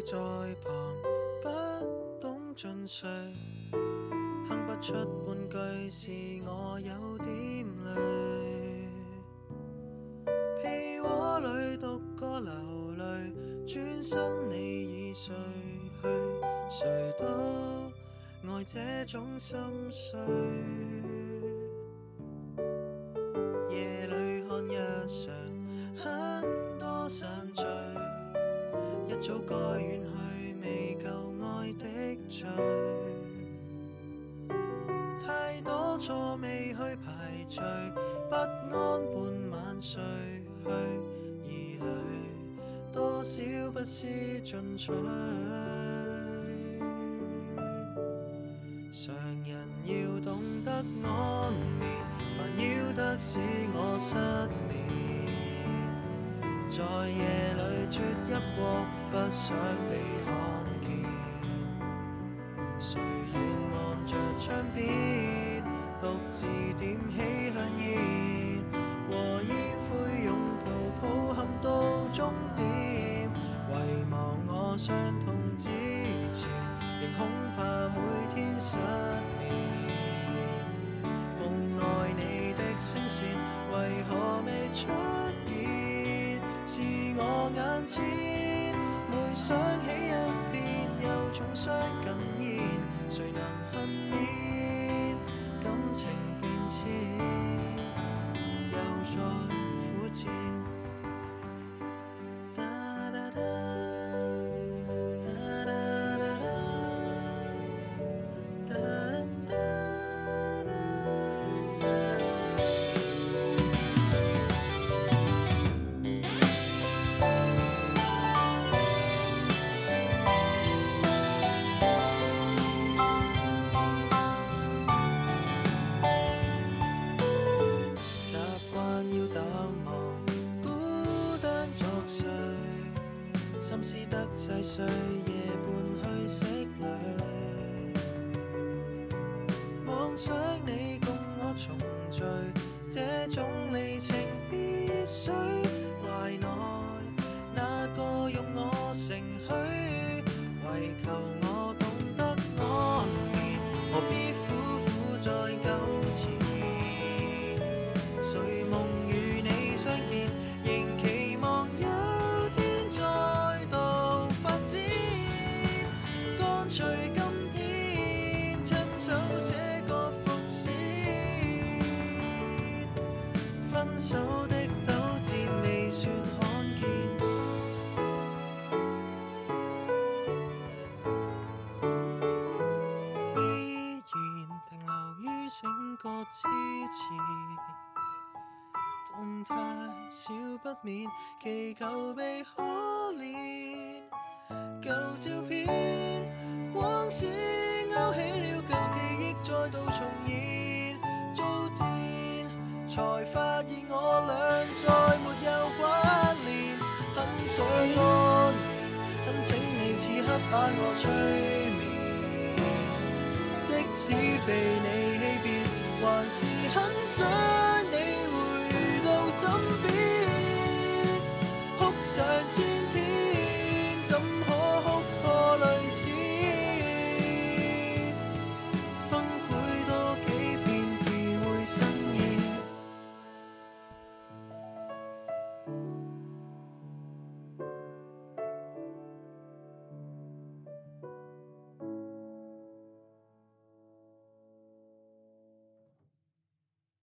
在旁，不懂進睡，哼不出半句，是我有點累。被窩裏獨個流淚，轉身你已睡去，誰都愛這種心碎。夜裏看日常，很多散聚，一早該遠去，未夠愛的罪。太多錯未去排除，不安半晚睡去，疑慮多少不思進取。常人要懂得安眠，煩擾得使我失眠。在夜裏啜泣過，不想被看見。誰願望着窗邊，獨自點起香煙，和煙灰擁抱抱憾到終點。遺忘我傷痛之前，仍恐怕每天失眠。夢內你的聲線為何未出現？是我眼前，每想起一遍又重傷哽咽。誰能幸免？感情變遷，又再苦戰。心思得細碎，夜半虛色裏，妄想你共我重聚，這種離情必須。懷內那個用我承許，為求我懂得安眠，何必苦苦再糾纏？誰夢與你相見，仍期望有天再度發展。乾脆今天親手寫個伏線，分手的糾纏未算罕見。依然停留於醒覺之前，動態少不免，祈求被可憐。舊照片往事勾起了舊記憶，再度重現。遭戰才發現我倆再沒有關聯。很想安眠，懇請你此刻把我催眠。即使被你欺騙，還是很想